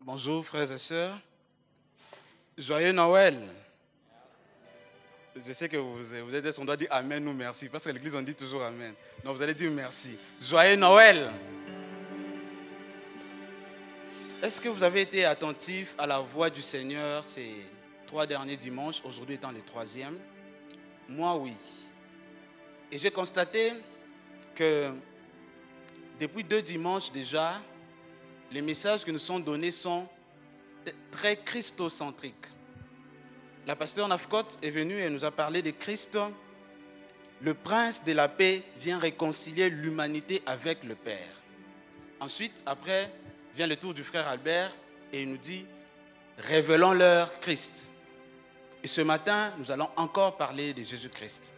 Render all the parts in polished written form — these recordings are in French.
Bonjour frères et sœurs, joyeux Noël. Je sais que vous êtes, on doit dire Amen ou merci, parce que l'église on dit toujours Amen. Donc vous allez dire merci. Joyeux Noël. Est-ce que vous avez été attentif à la voix du Seigneur ces 3 derniers dimanches, aujourd'hui étant le 3e? Moi oui. Et j'ai constaté que depuis 2 dimanches déjà, les messages qui nous sont donnés sont très christocentriques. La pasteur Nafkot est venue et nous a parlé de Christ. Le prince de la paix vient réconcilier l'humanité avec le Père. Ensuite, après, vient le tour du frère Albert et il nous dit « Révélons-leur Christ ». Et ce matin, nous allons encore parler de Jésus-Christ.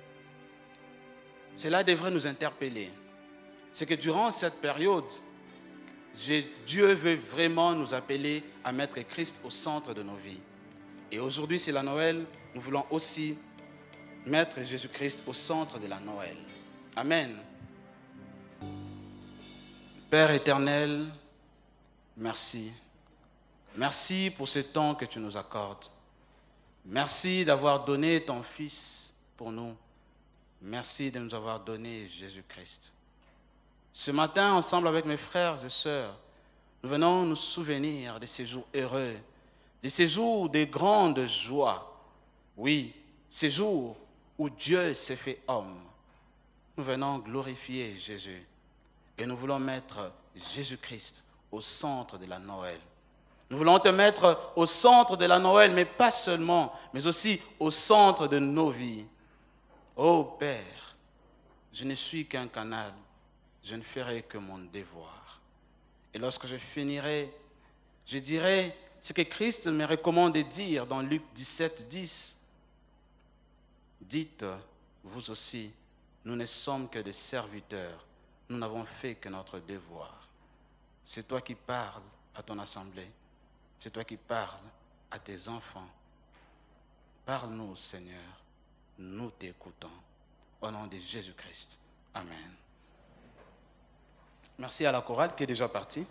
Cela devrait nous interpeller. C'est que durant cette période, Dieu veut vraiment nous appeler à mettre Christ au centre de nos vies. Et aujourd'hui, c'est la Noël, nous voulons aussi mettre Jésus-Christ au centre de la Noël. Amen. Père éternel, merci. Merci pour ce temps que tu nous accordes. Merci d'avoir donné ton Fils pour nous. Merci de nous avoir donné Jésus-Christ. Ce matin, ensemble avec mes frères et sœurs, nous venons nous souvenir de ces jours heureux, de ces jours de grande joie. Oui, ces jours où Dieu s'est fait homme. Nous venons glorifier Jésus et nous voulons mettre Jésus-Christ au centre de la Noël. Nous voulons te mettre au centre de la Noël, mais pas seulement, mais aussi au centre de nos vies. Ô Père, je ne suis qu'un canal. Je ne ferai que mon devoir. Et lorsque je finirai, je dirai ce que Christ me recommande de dire dans Luc 17, 10. Dites, vous aussi, nous ne sommes que des serviteurs. Nous n'avons fait que notre devoir. C'est toi qui parles à ton assemblée. C'est toi qui parles à tes enfants. Parle-nous, Seigneur. Nous t'écoutons. Au nom de Jésus-Christ. Amen. Merci à la chorale qui est déjà partie.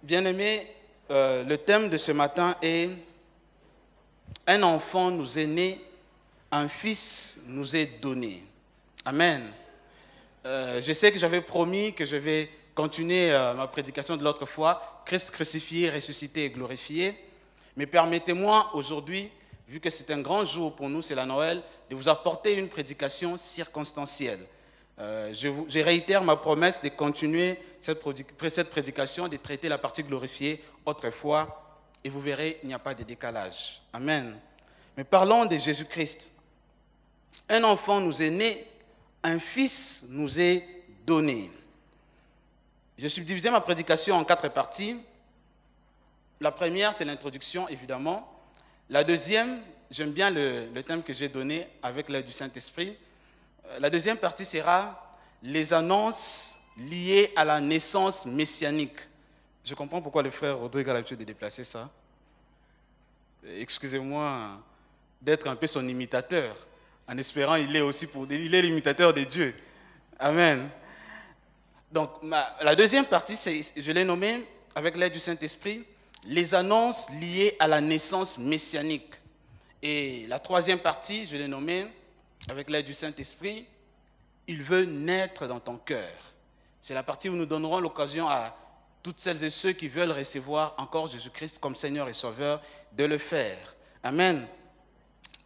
Bien-aimés, le thème de ce matin est « Un enfant nous est né, un fils nous est donné ». Amen. Je sais que j'avais promis que je vais continuer ma prédication de l'autre fois, Christ crucifié, ressuscité et glorifié. Mais permettez-moi aujourd'hui, vu que c'est un grand jour pour nous, c'est la Noël, de vous apporter une prédication circonstancielle. Je réitère ma promesse de continuer cette prédication, de traiter la partie glorifiée autrefois, et vous verrez, il n'y a pas de décalage. Amen. Mais parlons de Jésus-Christ. Un enfant nous est né, un fils nous est donné. Je subdivisé ma prédication en 4 parties. La première, c'est l'introduction, évidemment. La deuxième, j'aime bien le thème que j'ai donné avec l'aide du Saint-Esprit. La deuxième partie sera les annonces liées à la naissance messianique. Je comprends pourquoi le frère Rodrigue a l'habitude de déplacer ça. Excusez-moi d'être un peu son imitateur, en espérant qu'il est l'imitateur de Dieu. Amen. Donc, la deuxième partie, je l'ai nommée, avec l'aide du Saint-Esprit, les annonces liées à la naissance messianique. Et la troisième partie, je l'ai nommée, avec l'aide du Saint-Esprit, il veut naître dans ton cœur. C'est la partie où nous donnerons l'occasion à toutes celles et ceux qui veulent recevoir encore Jésus-Christ comme Seigneur et Sauveur de le faire. Amen.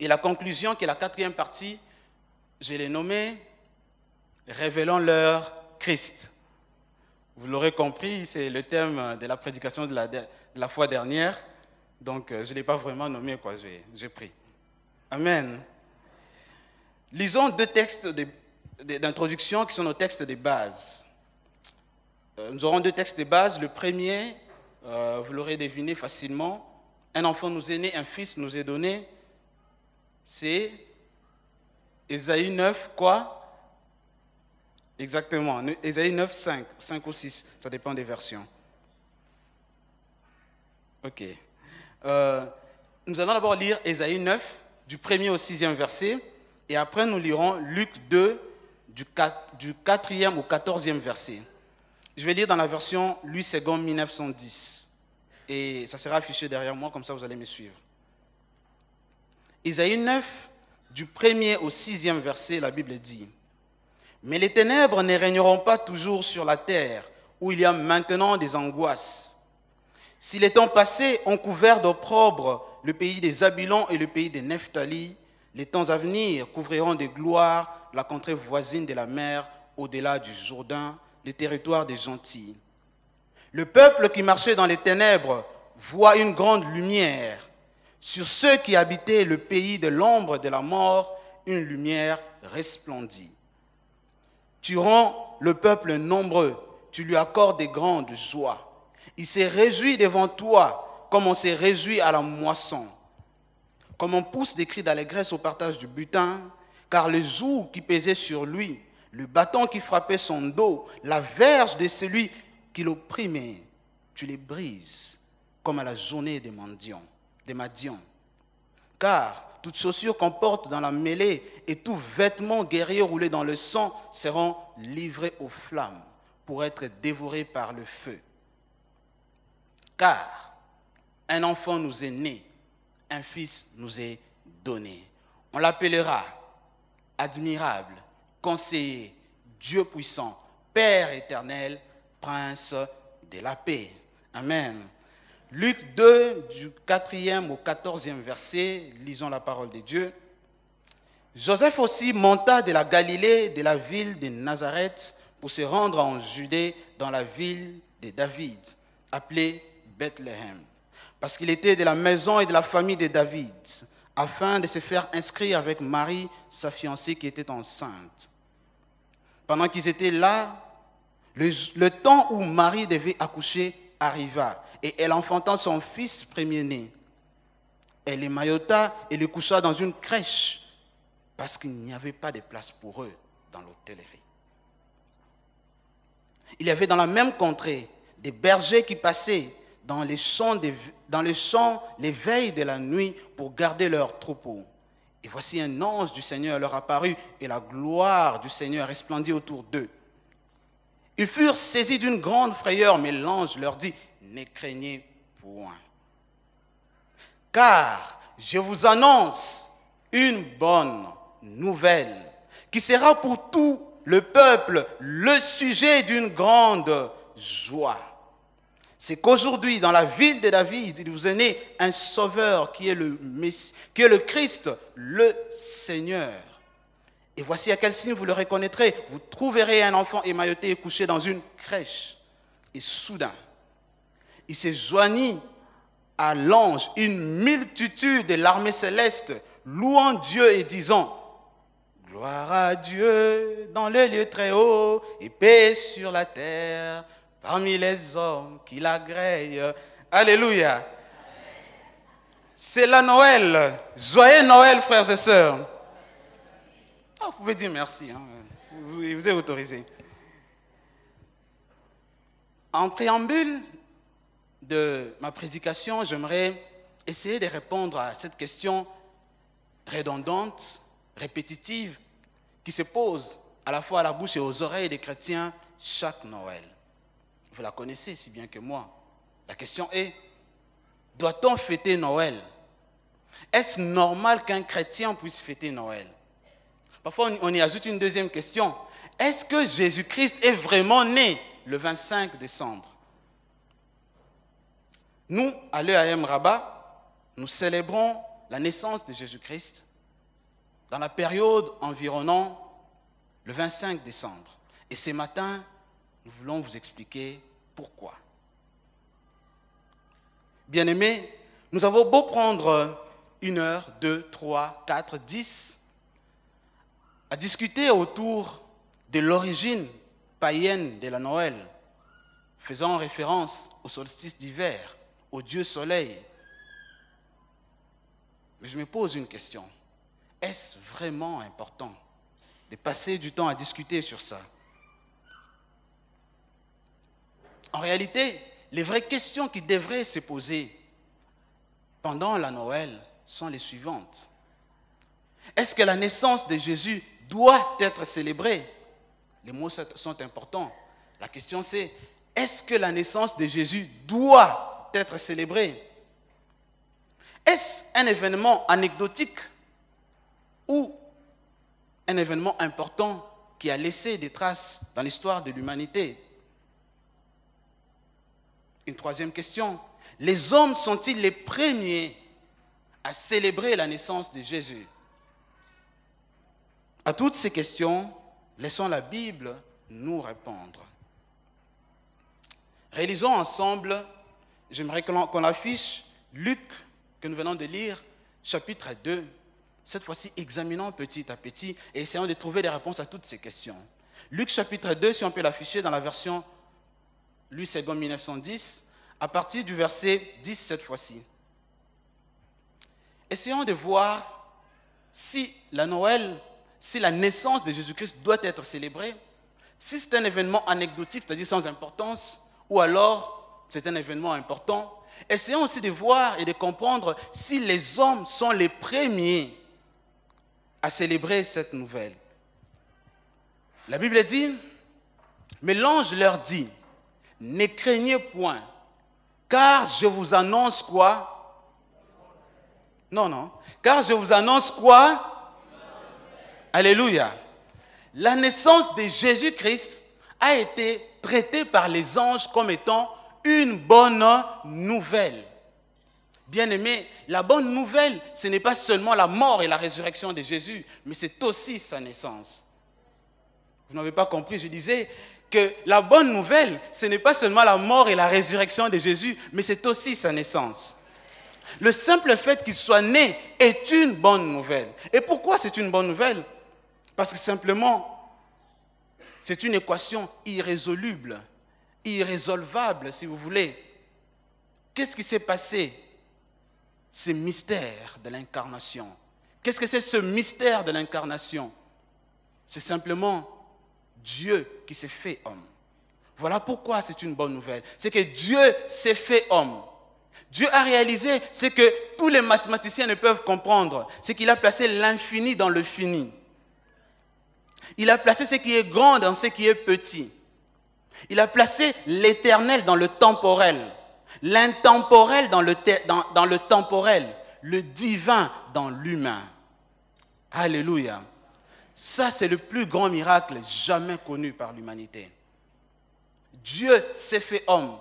Et la conclusion, qui est la 4e partie, je l'ai nommée « Révélons-leur Christ ». Vous l'aurez compris, c'est le thème de la prédication de la fois dernière. Donc, je ne l'ai pas vraiment nommé, j'ai pris. Amen. Lisons 2 textes d'introduction qui sont nos textes de base. Nous aurons 2 textes de base. Le premier, vous l'aurez deviné facilement. Un enfant nous est né, un fils nous est donné. C'est Ésaïe 9, quoi? Exactement, Ésaïe 9, 5 ou 6, ça dépend des versions. Ok. Nous allons d'abord lire Ésaïe 9, du 1er au 6e verset, et après nous lirons Luc 2, du 4e au 14e verset. Je vais lire dans la version Louis II 1910, et ça sera affiché derrière moi, comme ça vous allez me suivre. Ésaïe 9, du 1er au 6e verset, la Bible dit: mais les ténèbres ne régneront pas toujours sur la terre, où il y a maintenant des angoisses. Si les temps passés ont couvert d'opprobre le pays des Zabulons et le pays des Nephtali, les temps à venir couvriront de gloire la contrée voisine de la mer, au-delà du Jourdain, les territoires des gentils. Le peuple qui marchait dans les ténèbres voit une grande lumière. Sur ceux qui habitaient le pays de l'ombre de la mort, une lumière resplendit. Tu rends le peuple nombreux, tu lui accordes des grandes joies. Il s'est réjoui devant toi, comme on s'est réjoui à la moisson. Comme on pousse des cris d'allégresse au partage du butin, car le joug qui pesait sur lui, le bâton qui frappait son dos, la verge de celui qui l'opprimait, tu les brises, comme à la journée des Madians. Car toute chaussure qu'on porte dans la mêlée et tout vêtement guerrier roulé dans le sang seront livrés aux flammes pour être dévorés par le feu. Car un enfant nous est né, un fils nous est donné. On l'appellera admirable, conseiller, Dieu puissant, Père éternel, Prince de la paix. Amen. Luc 2, du 4e au 14e verset, lisons la parole de Dieu. Joseph aussi monta de la Galilée, de la ville de Nazareth, pour se rendre en Judée, dans la ville de David, appelée Bethléem, parce qu'il était de la maison et de la famille de David, afin de se faire inscrire avec Marie, sa fiancée, qui était enceinte. Pendant qu'ils étaient là, le temps où Marie devait accoucher arriva, et elle enfanta son fils premier-né. Elle l'émaillota et le coucha dans une crèche, parce qu'il n'y avait pas de place pour eux dans l'hôtellerie. Il y avait dans la même contrée des bergers qui passaient dans les champs les veilles de la nuit pour garder leurs troupeaux. Et voici un ange du Seigneur leur apparut, et la gloire du Seigneur resplendit autour d'eux. Ils furent saisis d'une grande frayeur, mais l'ange leur dit: ne craignez point. Car je vous annonce une bonne nouvelle qui sera pour tout le peuple le sujet d'une grande joie. C'est qu'aujourd'hui, dans la ville de David, il vous est né un sauveur qui est le Messie, qui est le Christ, le Seigneur. Et voici à quel signe vous le reconnaîtrez. Vous trouverez un enfant émailloté et couché dans une crèche. Et soudain, il se joignit à l'ange une multitude de l'armée céleste, louant Dieu et disant: gloire à Dieu dans les lieux très hauts et paix sur la terre parmi les hommes qui l'agréent. Alléluia. C'est la Noël. Joyeux Noël, frères et sœurs. Vous pouvez dire merci. Vous êtes autorisé. En préambule de ma prédication, j'aimerais essayer de répondre à cette question redondante, répétitive, qui se pose à la fois à la bouche et aux oreilles des chrétiens chaque Noël. Vous la connaissez si bien que moi. La question est: doit-on fêter Noël? Est-ce normal qu'un chrétien puisse fêter Noël? Parfois, on y ajoute une deuxième question. Est-ce que Jésus-Christ est vraiment né le 25 décembre? Nous, à l'EAM Rabat, nous célébrons la naissance de Jésus-Christ dans la période environnant le 25 décembre. Et ce matin, nous voulons vous expliquer pourquoi. Bien-aimés, nous avons beau prendre 1 heure, 2, 3, 4, 10 à discuter autour de l'origine païenne de la Noël, faisant référence au solstice d'hiver, au dieu soleil. Mais je me pose une question. Est-ce vraiment important de passer du temps à discuter sur ça? En réalité, les vraies questions qui devraient se poser pendant la Noël sont les suivantes. Est-ce que la naissance de Jésus doit être célébrée? Les mots sont importants. La question c'est, est-ce que la naissance de Jésus doit être célébrée? Est-ce un événement anecdotique ou un événement important qui a laissé des traces dans l'histoire de l'humanité? Une troisième question, les hommes sont-ils les premiers à célébrer la naissance de Jésus? À toutes ces questions, laissons la Bible nous répondre. Réalisons ensemble, j'aimerais qu'on affiche Luc, que nous venons de lire, chapitre 2. Cette fois-ci, examinons petit à petit et essayons de trouver des réponses à toutes ces questions. Luc chapitre 2, si on peut l'afficher dans la version Louis II 1910, à partir du verset 10 cette fois-ci. Essayons de voir si la Noël, si la naissance de Jésus-Christ doit être célébrée, si c'est un événement anecdotique, c'est-à-dire sans importance, ou alors c'est un événement important. Essayons aussi de voir et de comprendre si les hommes sont les premiers à célébrer cette nouvelle. La Bible dit, mais l'ange leur dit, ne craignez point, car je vous annonce quoi? Non, car je vous annonce quoi? Alléluia. La naissance de Jésus-Christ a été traitée par les anges comme étant une bonne nouvelle. Bien-aimés, la bonne nouvelle, ce n'est pas seulement la mort et la résurrection de Jésus, mais c'est aussi sa naissance. Vous n'avez pas compris, je disais que la bonne nouvelle, ce n'est pas seulement la mort et la résurrection de Jésus, mais c'est aussi sa naissance. Le simple fait qu'il soit né est une bonne nouvelle. Et pourquoi c'est une bonne nouvelle? Parce que simplement, c'est une équation irrésoluble, irrésolvable, si vous voulez. Qu'est-ce qui s'est passé? Ce mystère de l'incarnation. Qu'est-ce que c'est ce mystère de l'incarnation? C'est simplement Dieu qui s'est fait homme. Voilà pourquoi c'est une bonne nouvelle. C'est que Dieu s'est fait homme. Dieu a réalisé ce que tous les mathématiciens ne peuvent comprendre. C'est qu'il a placé l'infini dans le fini. Il a placé ce qui est grand dans ce qui est petit. Il a placé l'éternel dans le temporel, l'intemporel dans le temporel, le divin dans l'humain. Alléluia. Ça, c'est le plus grand miracle jamais connu par l'humanité. Dieu s'est fait homme.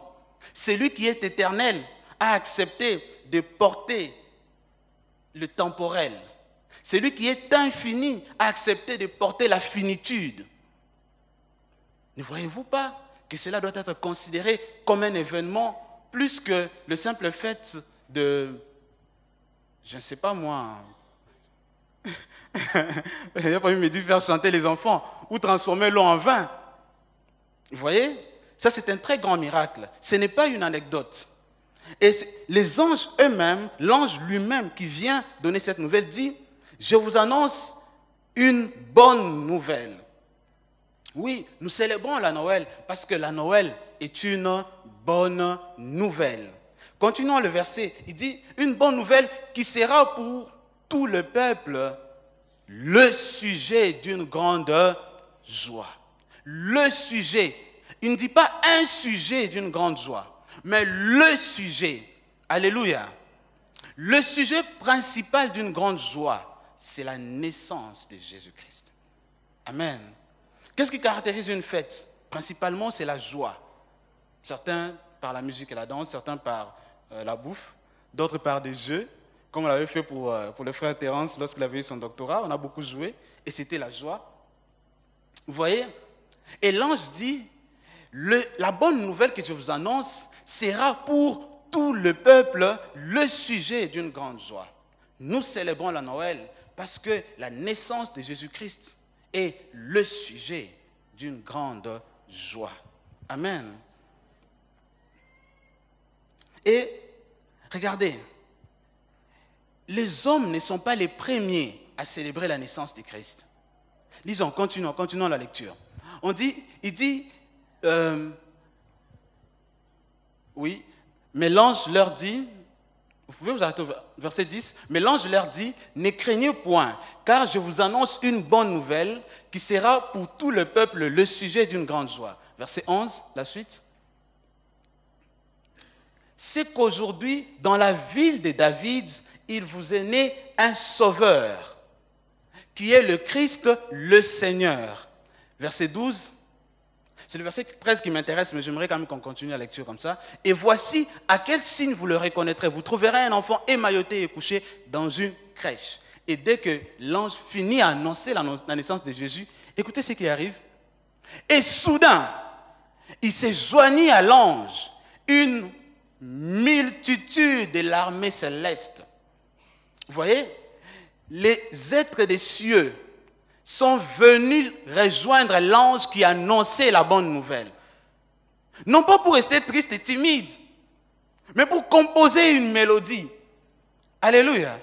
Celui qui est éternel a accepté de porter le temporel. Celui qui est infini a accepté de porter la finitude. Ne voyez-vous pas que cela doit être considéré comme un événement plus que le simple fait de, je ne sais pas moi, il n'a pas eu me dire faire chanter les enfants ou transformer l'eau en vin. Vous voyez? Ça, c'est un très grand miracle. Ce n'est pas une anecdote. Et les anges eux-mêmes, l'ange lui-même qui vient donner cette nouvelle dit, je vous annonce une bonne nouvelle. Oui, nous célébrons la Noël parce que la Noël est une bonne nouvelle. Continuons le verset. Il dit, une bonne nouvelle qui sera pour tout le peuple le sujet d'une grande joie. Le sujet. Il ne dit pas un sujet d'une grande joie, mais le sujet. Alléluia. Le sujet principal d'une grande joie, c'est la naissance de Jésus-Christ. Amen. Qu'est-ce qui caractérise une fête? Principalement, c'est la joie. Certains par la musique et la danse, certains par la bouffe, d'autres par des jeux, comme on l'avait fait pour le frère Terence lorsqu'il avait eu son doctorat. On a beaucoup joué et c'était la joie. Vous voyez? Et l'ange dit, la bonne nouvelle que je vous annonce sera pour tout le peuple le sujet d'une grande joie. Nous célébrons la Noël parce que la naissance de Jésus-Christ est le sujet d'une grande joie. Amen. Et regardez, les hommes ne sont pas les premiers à célébrer la naissance de Christ. Lisons, continuons la lecture. Il dit, oui, mais l'ange leur dit, vous pouvez vous arrêter au verset 10, mais l'ange leur dit, ne craignez point, car je vous annonce une bonne nouvelle qui sera pour tout le peuple le sujet d'une grande joie. Verset 11, la suite. C'est qu'aujourd'hui, dans la ville de David, il vous est né un sauveur, qui est le Christ, le Seigneur. Verset 12, c'est le verset 13 qui m'intéresse, mais j'aimerais quand même qu'on continue la lecture comme ça. Et voici à quel signe vous le reconnaîtrez. Vous trouverez un enfant émailloté et couché dans une crèche. Et dès que l'ange finit à annoncer la naissance de Jésus, écoutez ce qui arrive. Et soudain, il s'est joigni à l'ange une multitude de l'armée céleste. Vous voyez, les êtres des cieux sont venus rejoindre l'ange qui annonçait la bonne nouvelle. Non pas pour rester triste et timide, mais pour composer une mélodie. Alléluia.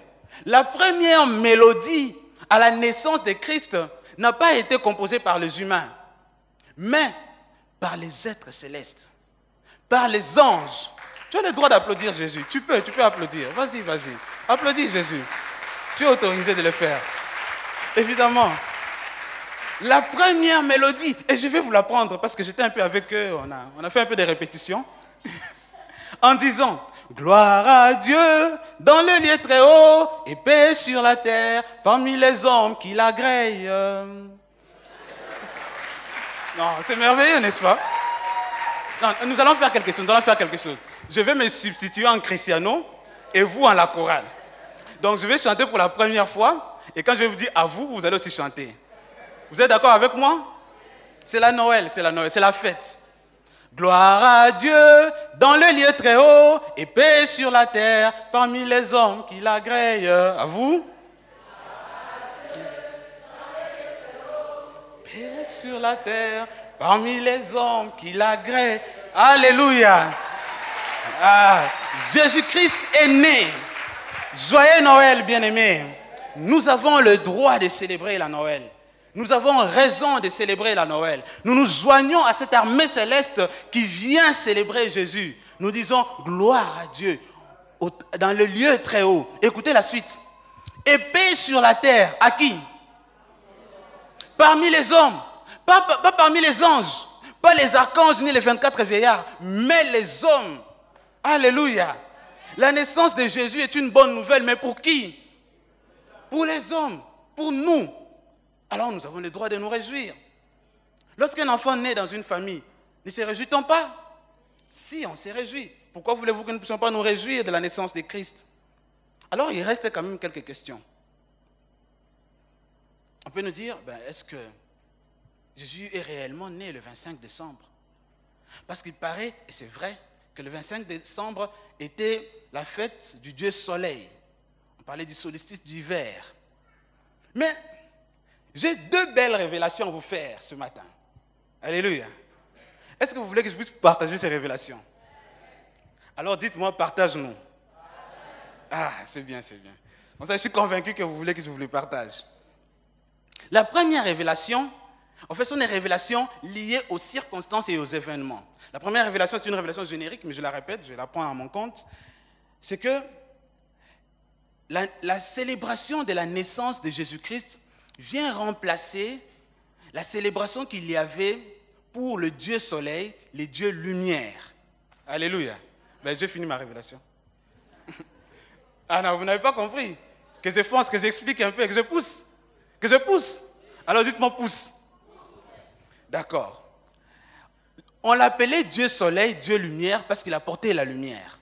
La première mélodie à la naissance de Christ n'a pas été composée par les humains, mais par les êtres célestes, par les anges. Tu as le droit d'applaudir Jésus. Tu peux applaudir. Vas-y. Applaudis Jésus. Tu es autorisé de le faire. Évidemment. La première mélodie, et je vais vous l'apprendre parce que j'étais un peu avec eux, on a fait un peu de répétitions, en disant, gloire à Dieu dans le lieu très haut et paix sur la terre parmi les hommes qui l'agréent. Non, c'est merveilleux, n'est-ce pas? Non, nous allons faire quelque chose. Je vais me substituer en Cristiano et vous en la chorale. Donc je vais chanter pour la première fois et quand je vais vous dire à vous, vous allez aussi chanter. Vous êtes d'accord avec moi? C'est la Noël, c'est la fête. Gloire à Dieu dans le lieu très haut et paix sur la terre parmi les hommes qui l'agréent. À vous? Paix sur la terre parmi les hommes qui l'agréent. Alléluia. Jésus-Christ est né. Joyeux Noël, bien-aimés. Nous avons le droit de célébrer la Noël. Nous avons raison de célébrer la Noël. Nous nous joignons à cette armée céleste qui vient célébrer Jésus. Nous disons gloire à Dieu dans le lieu très haut. Écoutez la suite. Et paix sur la terre. À qui? Parmi les hommes. Pas parmi les anges. Pas les archanges ni les 24 vieillards. Mais les hommes. Alléluia. La naissance de Jésus est une bonne nouvelle. Mais pour qui? Pour les hommes. Pour nous. Alors nous avons le droit de nous réjouir. Lorsqu'un enfant naît dans une famille, ne se réjouit-on pas? Si, on se réjouit. Pourquoi voulez-vous que nous ne puissions pas nous réjouir de la naissance de Christ? Alors il reste quand même quelques questions. On peut nous dire, est-ce que Jésus est réellement né le 25 décembre? Parce qu'il paraît, et c'est vrai, que le 25 décembre était la fête du Dieu Soleil. On parlait du solstice d'hiver. Mais j'ai deux belles révélations à vous faire ce matin. Alléluia. Est-ce que vous voulez que je puisse partager ces révélations? Alors dites-moi, partage-nous. Ah, c'est bien. Comme ça, je suis convaincu que vous voulez que je vous les partage. La première révélation, en fait, ce sont des révélations liées aux circonstances et aux événements. La première révélation, c'est une révélation générique, mais je la répète, je la prends à mon compte. C'est que la célébration de la naissance de Jésus-Christ vient remplacer la célébration qu'il y avait pour le Dieu Soleil, les dieux Lumière. Alléluia. J'ai fini ma révélation. Ah non, vous n'avez pas compris. Que je fonce, que j'explique un peu, que je pousse. Alors dites-moi pousse. D'accord. On l'appelait Dieu Soleil, Dieu Lumière, parce qu'il apportait la lumière.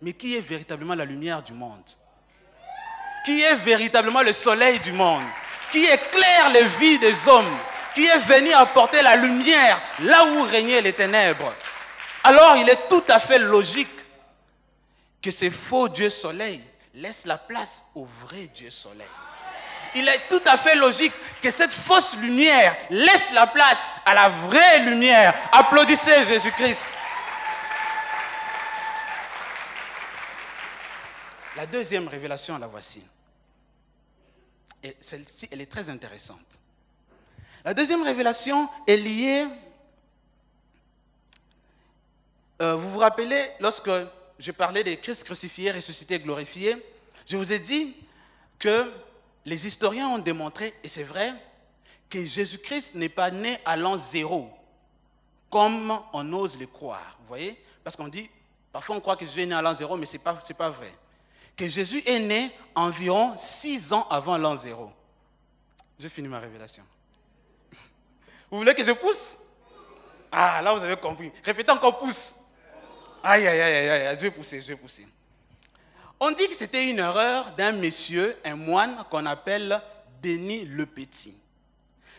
Mais qui est véritablement la lumière du monde? Qui est véritablement le soleil du monde? Qui éclaire les vies des hommes, qui est venu apporter la lumière là où régnaient les ténèbres. Alors il est tout à fait logique que ces faux dieux soleil laissent la place au vrai Dieu soleil. Il est tout à fait logique que cette fausse lumière laisse la place à la vraie lumière. Applaudissez Jésus-Christ. La deuxième révélation, la voici. Et celle-ci, elle est très intéressante. La deuxième révélation est liée... vous vous rappelez, lorsque je parlais des Christ crucifié, ressuscité, glorifié, je vous ai dit que les historiens ont démontré, et c'est vrai, que Jésus-Christ n'est pas né à l'an 0, comme on ose le croire. Vous voyez? Parce qu'on dit, parfois on croit que Jésus est né à l'an 0, mais ce n'est pas vrai. Que Jésus est né environ 6 ans avant l'an 0. J'ai fini ma révélation. Vous voulez que je pousse? Ah, là vous avez compris. Répétez encore, pousse. Aïe, aïe, aïe, aïe, je vais pousser. On dit que c'était une erreur d'un monsieur, un moine qu'on appelle Denis le Petit.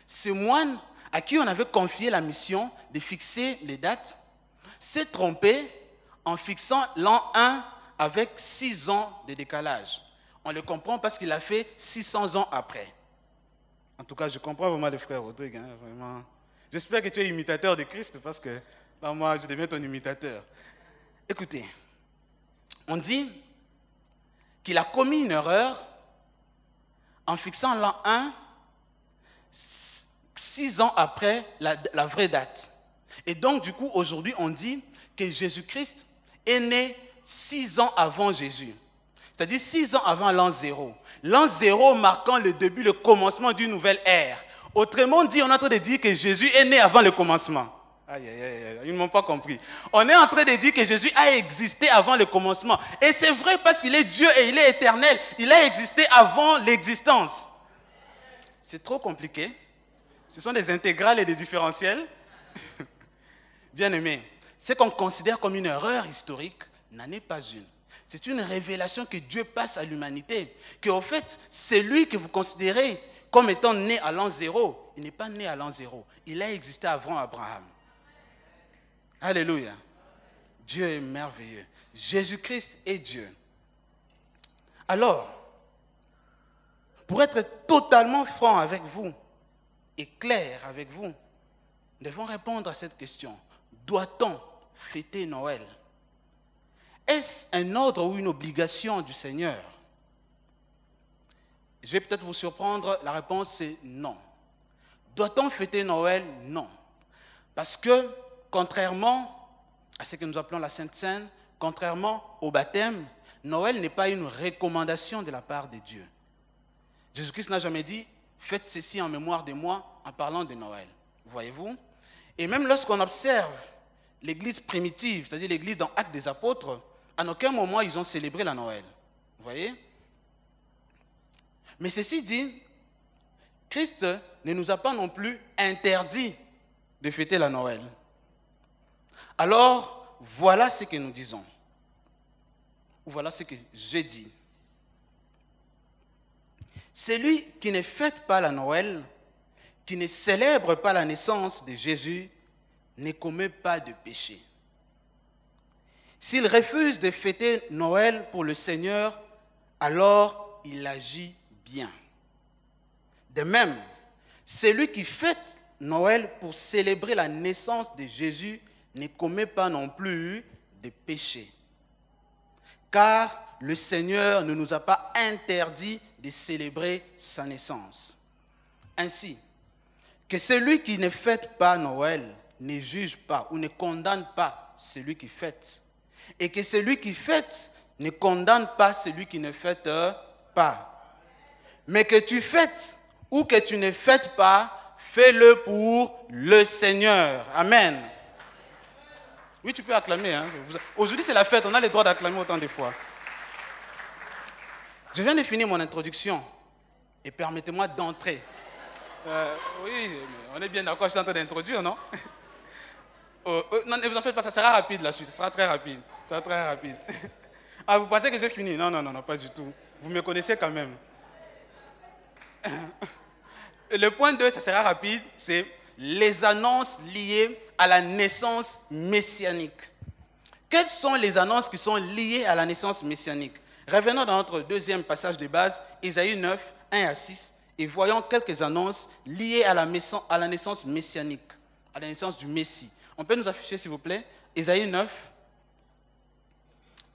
Ce moine, à qui on avait confié la mission de fixer les dates, s'est trompé en fixant l'an 1 avec 6 ans de décalage. On le comprend parce qu'il a fait 600 ans après. En tout cas, je comprends vraiment le frère Rodrigue. Hein, vraiment. J'espère que tu es imitateur de Christ parce que là, moi, je deviens ton imitateur. Écoutez, on dit qu'il a commis une erreur en fixant l'an 1 6 ans après la vraie date. Et donc, du coup, aujourd'hui, on dit que Jésus-Christ est né 6 ans avant Jésus. C'est-à-dire 6 ans avant l'an 0. L'an 0 marquant le début, le commencement d'une nouvelle ère. Autrement dit, on est en train de dire que Jésus est né avant le commencement. Aïe, aïe, aïe, ils ne m'ont pas compris. On est en train de dire que Jésus a existé avant le commencement. Et c'est vrai parce qu'il est Dieu et il est éternel. Il a existé avant l'existence. C'est trop compliqué. Ce sont des intégrales et des différentiels. Bien-aimés, ce qu'on considère comme une erreur historique n'en est pas une. C'est une révélation que Dieu passe à l'humanité. Qu'au fait, c'est lui que vous considérez comme étant né à l'an 0. Il n'est pas né à l'an 0. Il a existé avant Abraham. Alléluia. Dieu est merveilleux. Jésus-Christ est Dieu. Alors, pour être totalement franc avec vous et clair avec vous, nous devons répondre à cette question. Doit-on fêter Noël? Est-ce un ordre ou une obligation du Seigneur? Je vais peut-être vous surprendre, la réponse c'est non. Doit-on fêter Noël? Non. Parce que, contrairement à ce que nous appelons la Sainte Seine, contrairement au baptême, Noël n'est pas une recommandation de la part de Dieu. Jésus-Christ n'a jamais dit « faites ceci en mémoire de moi » en parlant de Noël. Voyez-vous? Et même lorsqu'on observe l'église primitive, c'est-à-dire l'église dans Actes des Apôtres, à aucun moment ils ont célébré la Noël. Vous voyez? Mais ceci dit, Christ ne nous a pas non plus interdit de fêter la Noël. Alors, voilà ce que nous disons. Ou voilà ce que je dis. Celui qui ne fête pas la Noël, qui ne célèbre pas la naissance de Jésus, ne commet pas de péché. S'il refuse de fêter Noël pour le Seigneur, alors il agit bien. De même, celui qui fête Noël pour célébrer la naissance de Jésus ne commet pas non plus de péché. Car le Seigneur ne nous a pas interdit de célébrer sa naissance. Ainsi, que celui qui ne fête pas Noël ne juge pas ou ne condamne pas celui qui fête. Et que celui qui fête ne condamne pas celui qui ne fête pas. Mais que tu fêtes ou que tu ne fêtes pas, fais-le pour le Seigneur. Amen. Oui, tu peux acclamer. Hein. Aujourd'hui, c'est la fête. On a le droit d'acclamer autant de fois. Je viens de finir mon introduction. Et permettez-moi d'entrer. Oui, on est bien d'accord, je suis en train d'introduire, non? Non, ne vous en faites pas, ça sera rapide la suite. Ça sera très rapide. Ça sera très rapide. Ah, vous pensez que j'ai fini? Non, non, non, non, pas du tout. Vous me connaissez quand même. Le point 2, ça sera rapide, c'est les annonces liées à la naissance messianique. Quelles sont les annonces qui sont liées à la naissance messianique? Revenons dans notre deuxième passage de base, Ésaïe 9, 1 à 6, et voyons quelques annonces liées à la naissance messianique, à la naissance du Messie. On peut nous afficher, s'il vous plaît, Ésaïe 9,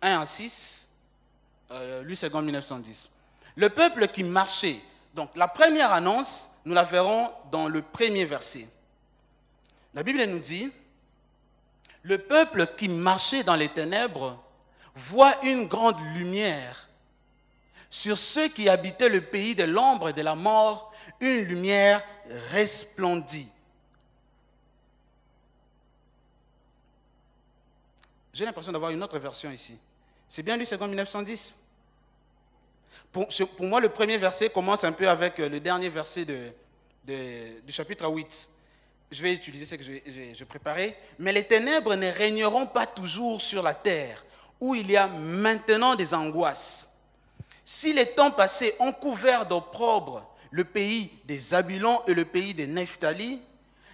1 à 6. Lui, c'est en 1910. Le peuple qui marchait. Donc, la première annonce, nous la verrons dans le premier verset. La Bible nous dit, le peuple qui marchait dans les ténèbres voit une grande lumière. Sur ceux qui habitaient le pays de l'ombre et de la mort, une lumière resplendit. J'ai l'impression d'avoir une autre version ici. C'est bien lu, c'est en 1910. Pour moi, le premier verset commence un peu avec le dernier verset du chapitre 8. Je vais utiliser ce que j'ai préparé. Mais les ténèbres ne régneront pas toujours sur la terre, où il y a maintenant des angoisses. Si les temps passés ont couvert d'opprobre le pays des Zabulons et le pays des Nephtali,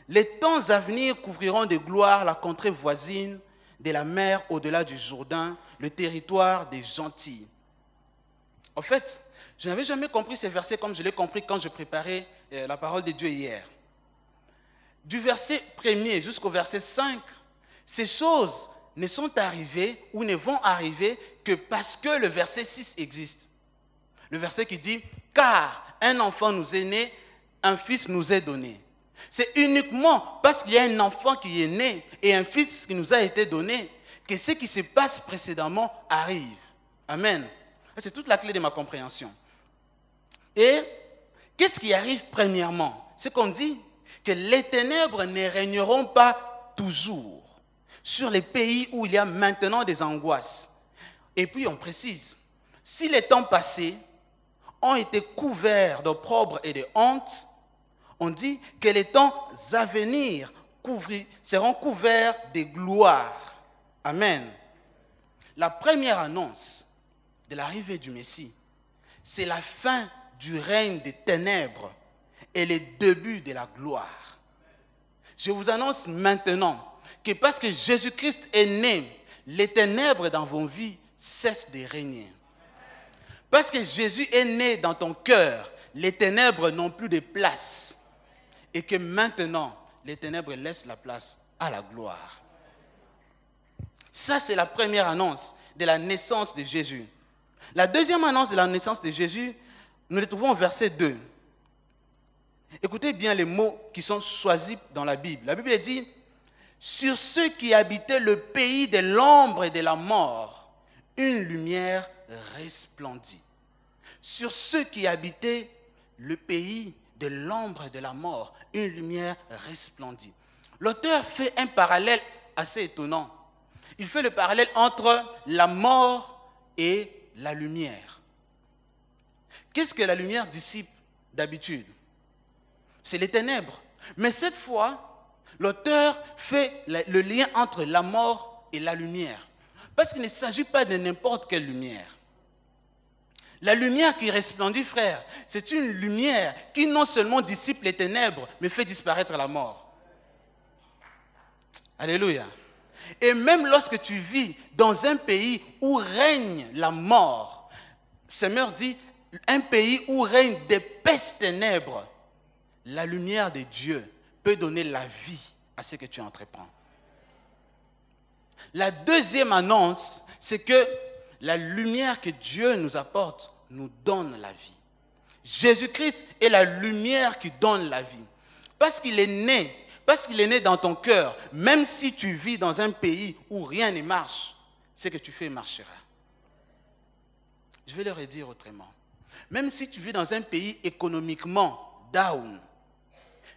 les temps à venir couvriront de gloire la contrée voisine de la mer au-delà du Jourdain, le territoire des gentils. En fait, je n'avais jamais compris ces versets comme je l'ai compris quand je préparais la parole de Dieu hier. Du verset 1er jusqu'au verset 5, ces choses ne sont arrivées ou ne vont arriver que parce que le verset 6 existe. Le verset qui dit « Car un enfant nous est né, un fils nous est donné ». C'est uniquement parce qu'il y a un enfant qui est né et un fils qui nous a été donné que ce qui se passe précédemment arrive. Amen. C'est toute la clé de ma compréhension. Et qu'est-ce qui arrive premièrement? C'est qu'on dit que les ténèbres ne régneront pas toujours sur les pays où il y a maintenant des angoisses. Et puis on précise, si les temps passés ont été couverts d'opprobre et de honte, on dit que les temps à venir seront couverts de gloire. Amen. La première annonce de l'arrivée du Messie, c'est la fin du règne des ténèbres et le début de la gloire. Je vous annonce maintenant que parce que Jésus-Christ est né, les ténèbres dans vos vies cessent de régner. Parce que Jésus est né dans ton cœur, les ténèbres n'ont plus de place. Et que maintenant, les ténèbres laissent la place à la gloire. Ça, c'est la première annonce de la naissance de Jésus. La deuxième annonce de la naissance de Jésus, nous les trouvons au verset 2. Écoutez bien les mots qui sont choisis dans la Bible. La Bible dit, « Sur ceux qui habitaient le pays de l'ombre et de la mort, une lumière resplendit. » Sur ceux qui habitaient le pays de l'ombre et de la mort, une lumière resplendit. L'auteur fait un parallèle assez étonnant. Il fait le parallèle entre la mort et la lumière. Qu'est-ce que la lumière dissipe d'habitude? C'est les ténèbres. Mais cette fois, l'auteur fait le lien entre la mort et la lumière. Parce qu'il ne s'agit pas de n'importe quelle lumière. La lumière qui resplendit, frère, c'est une lumière qui non seulement dissipe les ténèbres, mais fait disparaître la mort. Alléluia. Et même lorsque tu vis dans un pays où règne la mort, Seigneur dit, un pays où règne d'épaisses ténèbres, la lumière de Dieu peut donner la vie à ce que tu entreprends. La deuxième annonce, c'est que la lumière que Dieu nous apporte nous donne la vie. Jésus-Christ est la lumière qui donne la vie. Parce qu'il est né dans ton cœur, même si tu vis dans un pays où rien ne marche, ce que tu fais marchera. Je vais le redire autrement. Même si tu vis dans un pays économiquement down,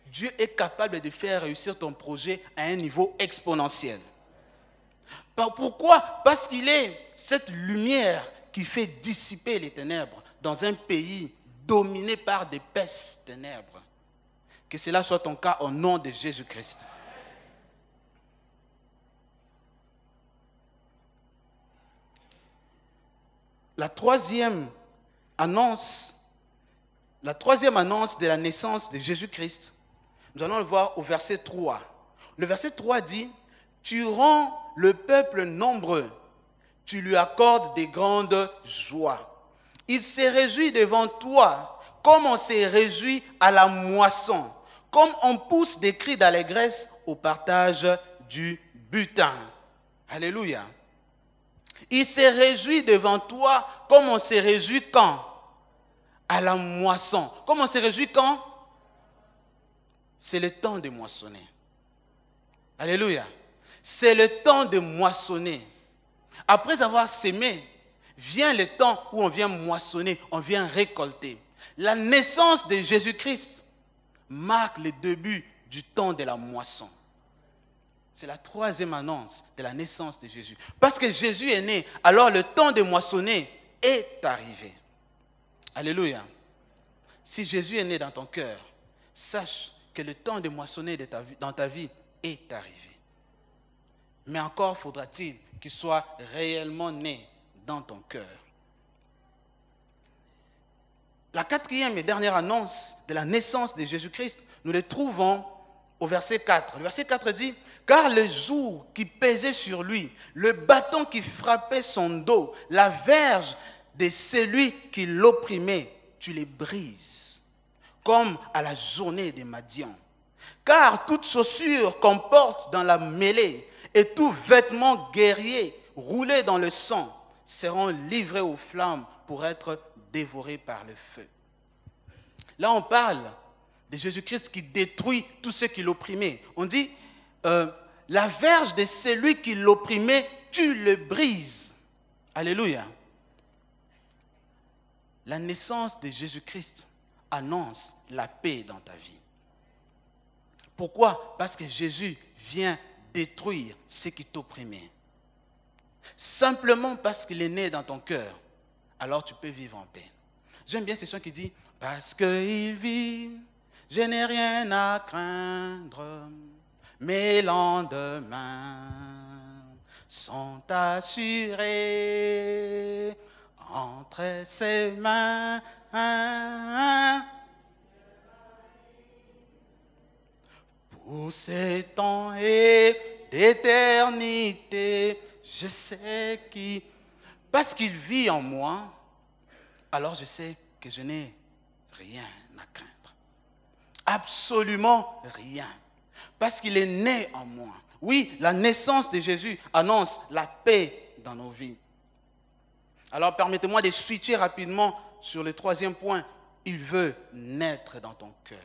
Dieu est capable de faire réussir ton projet à un niveau exponentiel. Pourquoi? Parce qu'il est cette lumière qui fait dissiper les ténèbres dans un pays dominé par d'épaisses ténèbres. Que cela soit ton cas au nom de Jésus-Christ. La troisième annonce de la naissance de Jésus-Christ, nous allons le voir au verset 3. Le verset 3 dit, « Tu rends le peuple nombreux, tu lui accordes des grandes joies. Il se réjouit devant toi, comme on se réjouit à la moisson, comme on pousse des cris d'allégresse au partage du butin. » Alléluia. Il s'est réjoui devant toi comme on s'est réjoui quand? À la moisson. Comme on s'est réjoui quand? C'est le temps de moissonner. Alléluia. C'est le temps de moissonner. Après avoir sémé, vient le temps où on vient moissonner, on vient récolter. La naissance de Jésus-Christ marque le début du temps de la moisson. C'est la troisième annonce de la naissance de Jésus. Parce que Jésus est né, alors le temps de moissonner est arrivé. Alléluia. Si Jésus est né dans ton cœur, sache que le temps de moissonner dans ta vie est arrivé. Mais encore faudra-t-il qu'il soit réellement né dans ton cœur. La quatrième et dernière annonce de la naissance de Jésus-Christ, nous le trouvons au verset 4. Le verset 4 dit, « Car le joug qui pesait sur lui, le bâton qui frappait son dos, la verge de celui qui l'opprimait, tu les brises, comme à la journée des Madians. Car toute chaussure qu'on porte dans la mêlée et tout vêtement guerrier roulé dans le sang seront livrés aux flammes pour être dévorés par le feu. » Là, on parle de Jésus-Christ qui détruit tout ce qui l'opprimait. On dit, la verge de celui qui l'opprimait, tu le brises. Alléluia. La naissance de Jésus-Christ annonce la paix dans ta vie. Pourquoi? Parce que Jésus vient détruire ce qui t'opprimait. Simplement parce qu'il est né dans ton cœur, alors tu peux vivre en paix. J'aime bien ces chants qui disent « Parce qu'il vit, je n'ai rien à craindre, mes lendemains sont assurés entre ses mains. » Pour ces temps et d'éternité, je sais qu'il... Parce qu'il vit en moi, alors je sais que je n'ai rien à craindre. Absolument rien. Parce qu'il est né en moi. Oui, la naissance de Jésus annonce la paix dans nos vies. Alors permettez-moi de switcher rapidement sur le troisième point. Il veut naître dans ton cœur.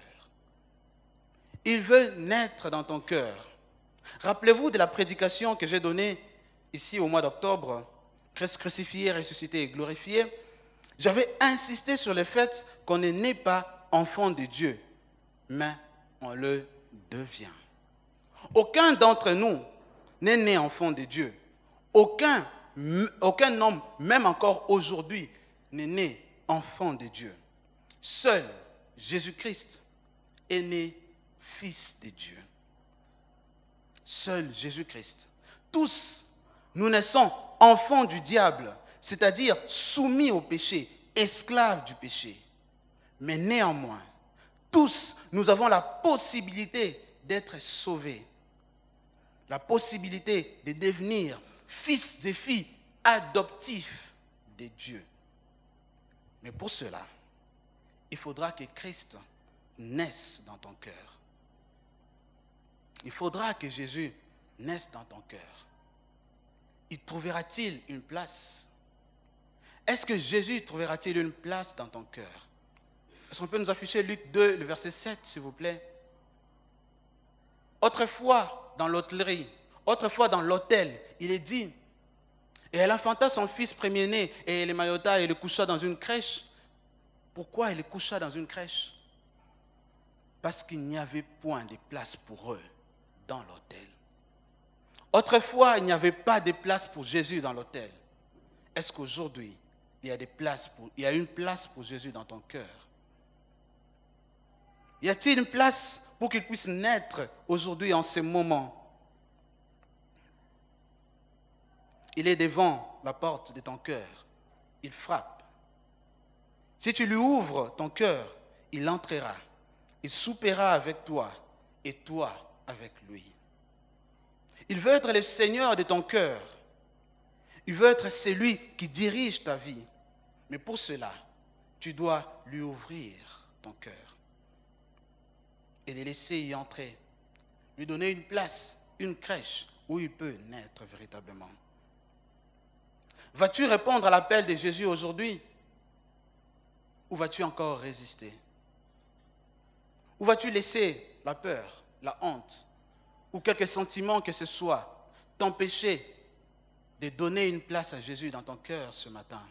Il veut naître dans ton cœur. Rappelez-vous de la prédication que j'ai donnée ici au mois d'octobre, Christ crucifié, ressuscité et glorifié. J'avais insisté sur le fait qu'on ne naît pas enfant de Dieu, mais on le devient. Aucun d'entre nous n'est né enfant de Dieu. Aucun homme, même encore aujourd'hui, n'est né enfant de Dieu. Seul Jésus-Christ est né fils de Dieu. Seul Jésus-Christ. Tous, nous naissons enfants du diable, c'est-à-dire soumis au péché, esclaves du péché. Mais néanmoins, tous, nous avons la possibilité d'être sauvés. La possibilité de devenir fils et filles adoptifs de Dieu. Mais pour cela, il faudra que Christ naisse dans ton cœur. Il faudra que Jésus naisse dans ton cœur. Y trouvera-t-il une place? Est-ce que Jésus trouvera-t-il une place dans ton cœur? Est-ce qu'on peut nous afficher Luc 2, le verset 7, s'il vous plaît? Autrefois, dans l'hôtellerie, autrefois dans l'hôtel, il est dit, et elle enfanta son fils premier-né, et elle le maillota et le coucha dans une crèche. Pourquoi elle le coucha dans une crèche? Parce qu'il n'y avait point de place pour eux dans l'hôtel. Autrefois, il n'y avait pas de place pour Jésus dans l'hôtel. Est-ce qu'aujourd'hui, il y a une place pour Jésus dans ton cœur? Y a-t-il une place pour qu'il puisse naître aujourd'hui en ce moment? Il est devant la porte de ton cœur. Il frappe. Si tu lui ouvres ton cœur, il entrera. Il soupera avec toi et toi avec lui. Il veut être le Seigneur de ton cœur. Il veut être celui qui dirige ta vie. Mais pour cela, tu dois lui ouvrir ton cœur et le laisser y entrer. Lui donner une place, une crèche où il peut naître véritablement. Vas-tu répondre à l'appel de Jésus aujourd'hui? Ou vas-tu encore résister? Ou vas-tu laisser la peur, la honte, ou quelques sentiments que ce soit, t'empêcher de donner une place à Jésus dans ton cœur ce matin?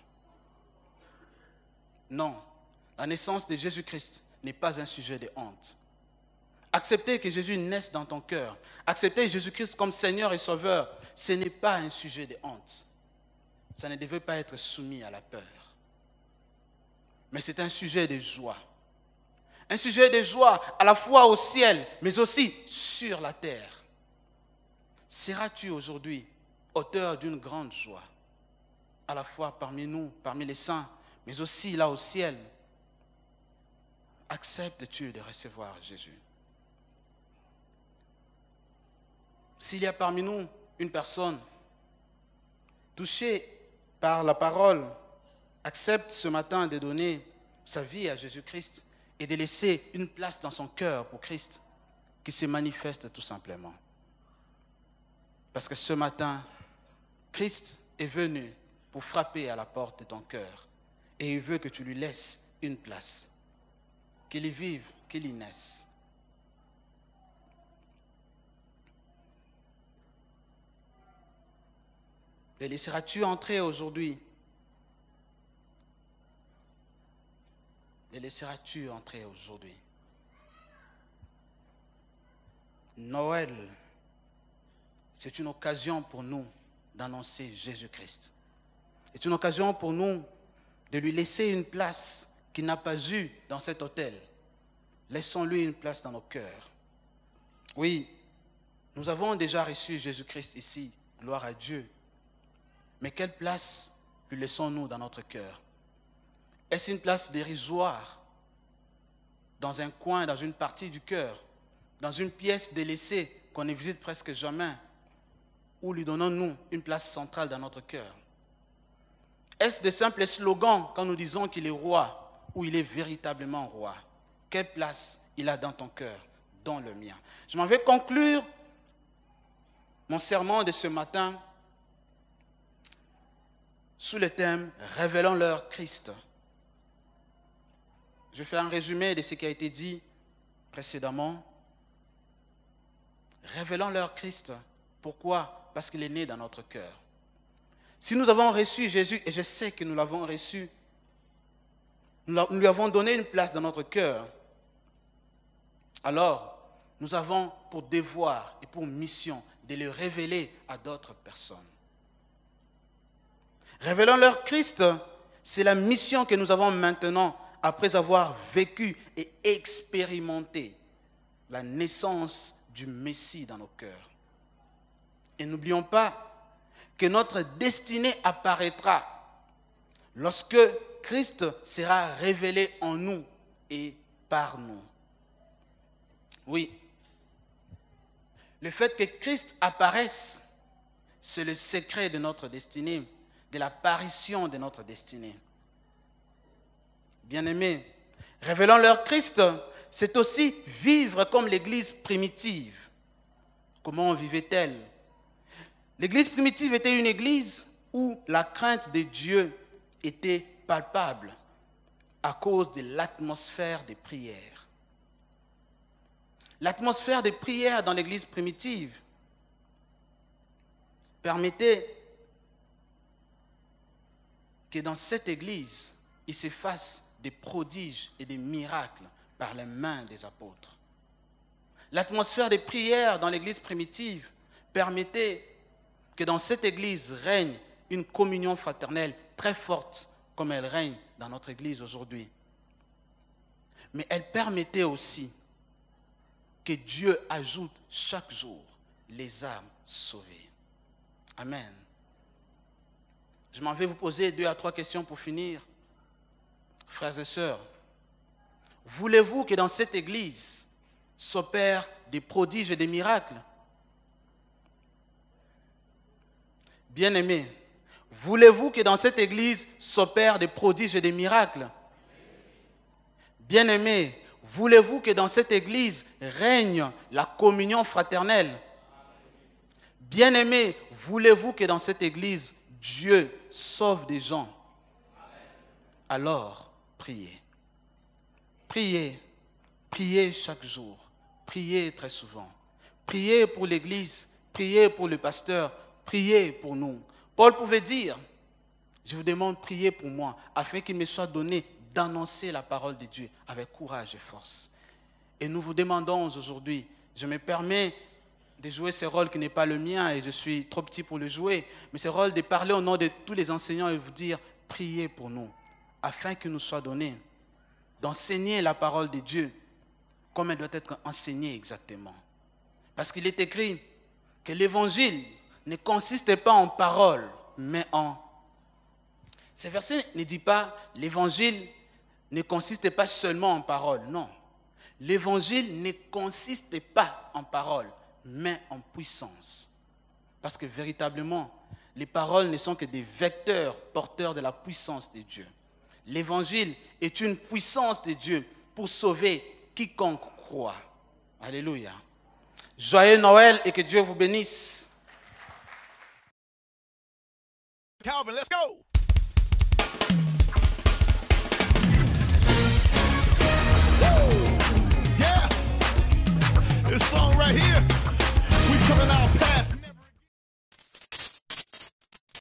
Non, la naissance de Jésus-Christ n'est pas un sujet de honte. Accepter que Jésus naisse dans ton cœur, accepter Jésus-Christ comme Seigneur et Sauveur, ce n'est pas un sujet de honte. Ça ne devait pas être soumis à la peur. Mais c'est un sujet de joie. Un sujet de joie à la fois au ciel, mais aussi sur la terre. Seras-tu aujourd'hui auteur d'une grande joie, à la fois parmi nous, parmi les saints, mais aussi là au ciel? Acceptes-tu de recevoir Jésus? S'il y a parmi nous une personne touchée par la parole, accepte ce matin de donner sa vie à Jésus-Christ et de laisser une place dans son cœur pour Christ qui se manifeste tout simplement. Parce que ce matin, Christ est venu pour frapper à la porte de ton cœur et il veut que tu lui laisses une place, qu'il y vive, qu'il y naisse. Le laisseras-tu entrer aujourd'hui? Le laisseras-tu entrer aujourd'hui? Noël, c'est une occasion pour nous d'annoncer Jésus-Christ. C'est une occasion pour nous de lui laisser une place qu'il n'a pas eue dans cet hôtel. Laissons-lui une place dans nos cœurs. Oui, nous avons déjà reçu Jésus-Christ ici, gloire à Dieu. Mais quelle place lui laissons-nous dans notre cœur? Est-ce une place dérisoire, dans un coin, dans une partie du cœur, dans une pièce délaissée qu'on ne visite presque jamais? Ou lui donnons-nous une place centrale dans notre cœur? Est-ce de simples slogans quand nous disons qu'il est roi ou il est véritablement roi? Quelle place il a dans ton cœur, dans le mien? Je m'en vais conclure mon sermon de ce matin sous le thème « Révélons-leur Christ ». Je fais un résumé de ce qui a été dit précédemment. Révélons-leur Christ. Pourquoi? Parce qu'il est né dans notre cœur. Si nous avons reçu Jésus, et je sais que nous l'avons reçu, nous lui avons donné une place dans notre cœur, alors nous avons pour devoir et pour mission de le révéler à d'autres personnes. Révélons-leur Christ, c'est la mission que nous avons maintenant après avoir vécu et expérimenté la naissance du Messie dans nos cœurs. Et n'oublions pas que notre destinée apparaîtra lorsque Christ sera révélé en nous et par nous. Oui, le fait que Christ apparaisse, c'est le secret de notre destinée, de l'apparition de notre destinée. Bien-aimés, révélons-leur Christ, c'est aussi vivre comme l'Église primitive. Comment vivait-elle? L'Église primitive était une église où la crainte de Dieu était palpable à cause de l'atmosphère des prières. L'atmosphère des prières dans l'Église primitive permettait que dans cette église, il se fasse des prodiges et des miracles par les mains des apôtres. L'atmosphère des prières dans l'église primitive permettait que dans cette église règne une communion fraternelle très forte comme elle règne dans notre église aujourd'hui. Mais elle permettait aussi que Dieu ajoute chaque jour les âmes sauvées. Amen. Je m'en vais vous poser 2 à 3 questions pour finir. Frères et sœurs, voulez-vous que dans cette église s'opèrent des prodiges et des miracles? Bien-aimés, voulez-vous que dans cette église s'opèrent des prodiges et des miracles? Bien-aimés, voulez-vous que dans cette église règne la communion fraternelle? Bien-aimés, voulez-vous que dans cette église Dieu sauve des gens, alors priez. Priez, priez chaque jour, priez très souvent. Priez pour l'Église, priez pour le pasteur, priez pour nous. Paul pouvait dire, je vous demande, priez pour moi, afin qu'il me soit donné d'annoncer la parole de Dieu avec courage et force. Et nous vous demandons aujourd'hui, je me permets de jouer ce rôle qui n'est pas le mien et je suis trop petit pour le jouer, mais ce rôle de parler au nom de tous les enseignants et vous dire, priez pour nous, afin qu'il nous soit donné d'enseigner la parole de Dieu comme elle doit être enseignée exactement. Parce qu'il est écrit que l'évangile ne consiste pas en paroles, mais en... Ce verset ne dit pas l'évangile ne consiste pas seulement en paroles, non. L'évangile ne consiste pas en paroles, mais en puissance. Parce que véritablement, les paroles ne sont que des vecteurs porteurs de la puissance de Dieu. L'évangile est une puissance de Dieu pour sauver quiconque croit. Alléluia. Joyeux Noël et que Dieu vous bénisse. Calvin, let's go. Woo! Yeah. This song right here